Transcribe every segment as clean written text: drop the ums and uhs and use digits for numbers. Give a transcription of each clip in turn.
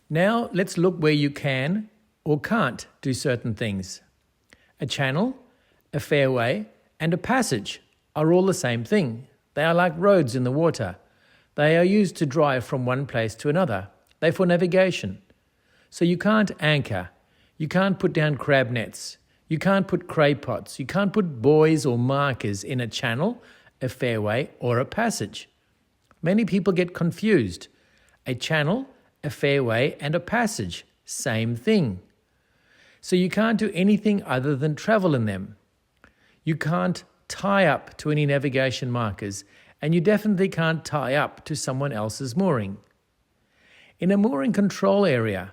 Now let's look where you can or can't do certain things. A channel, a fairway, and a passage are all the same thing. They are like roads in the water. They are used to drive from one place to another. They're for navigation. So you can't anchor. You can't put down crab nets. You can't put cray pots. You can't put buoys or markers in a channel, a fairway, or a passage. Many people get confused. A channel, a fairway, and a passage, same thing. So you can't do anything other than travel in them. You can't tie up to any navigation markers, and you definitely can't tie up to someone else's mooring. In a mooring control area,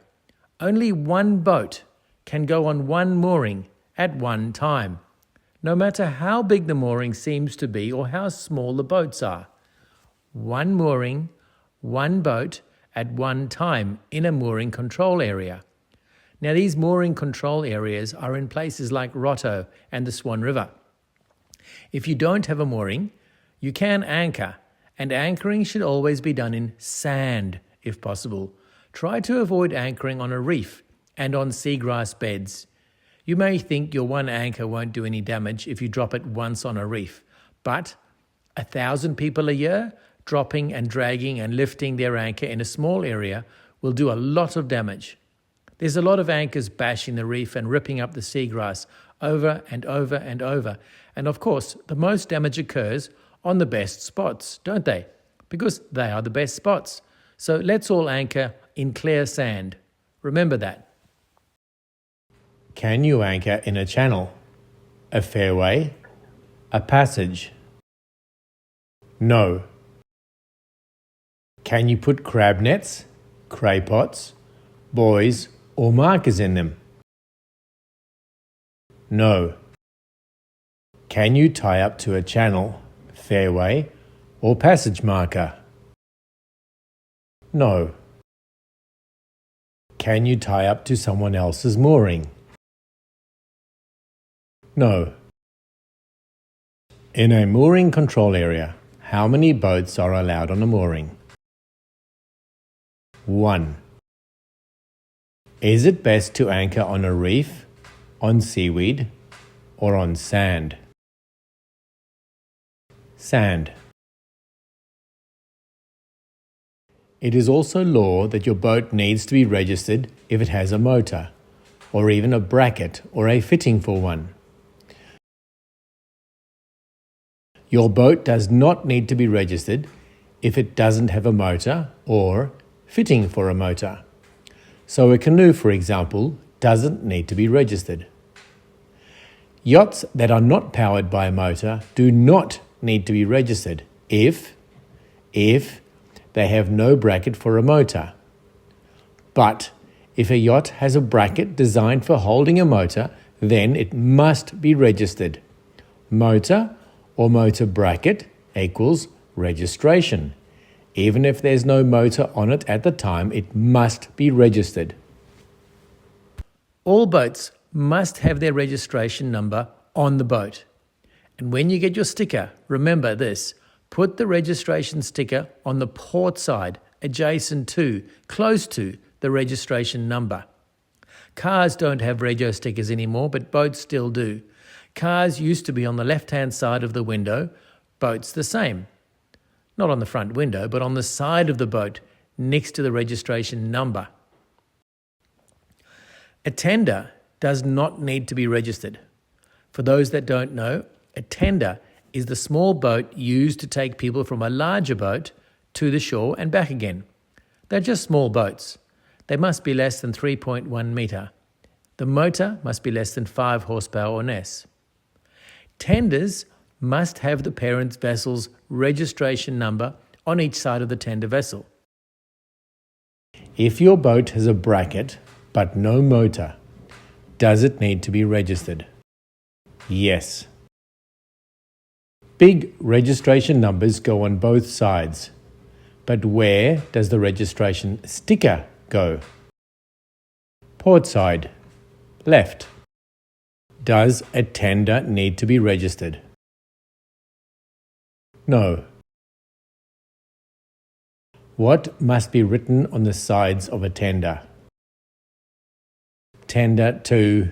only one boat can go on one mooring at one time, no matter how big the mooring seems to be or how small the boats are. One mooring, one boat at one time in a mooring control area. Now, these mooring control areas are in places like Roto and the Swan River. If you don't have a mooring, you can anchor, and anchoring should always be done in sand if possible. Try to avoid anchoring on a reef and on seagrass beds. You may think your one anchor won't do any damage if you drop it once on a reef, but 1,000 people a year dropping and dragging and lifting their anchor in a small area will do a lot of damage. There's a lot of anchors bashing the reef and ripping up the seagrass over and over and over. And of course, the most damage occurs on the best spots, don't they? Because they are the best spots. So let's all anchor in clear sand. Remember that. Can you anchor in a channel, a fairway, a passage? No. Can you put crab nets, cray pots, buoys, or markers in them? No. Can you tie up to a channel, fairway, or passage marker? No. Can you tie up to someone else's mooring? No. In a mooring control area, how many boats are allowed on a mooring? 1. Is it best to anchor on a reef, on seaweed, or on sand? Sand. It is also law that your boat needs to be registered if it has a motor, or even a bracket or a fitting for one. Your boat does not need to be registered if it doesn't have a motor or fitting for a motor. So a canoe, for example, doesn't need to be registered. Yachts that are not powered by a motor do not need to be registered if they have no bracket for a motor. But if a yacht has a bracket designed for holding a motor, then it must be registered. Motor or motor bracket equals registration. Even if there's no motor on it at the time, it must be registered. All boats must have their registration number on the boat. And when you get your sticker, remember this: put the registration sticker on the port side, adjacent to, close to the registration number. Cars don't have rego stickers anymore, but boats still do. Cars used to be on the left-hand side of the window, boats the same. Not on the front window, but on the side of the boat, next to the registration number. A tender does not need to be registered. For those that don't know, a tender is the small boat used to take people from a larger boat to the shore and back again. They're just small boats. They must be less than 3.1 metre. The motor must be less than 5 horsepower or less. Tenders must have the parent vessel's registration number on each side of the tender vessel. If your boat has a bracket but no motor, does it need to be registered? Yes. Big registration numbers go on both sides, but where does the registration sticker go? Port side, left. Does a tender need to be registered? No. What must be written on the sides of a tender? Tender to ...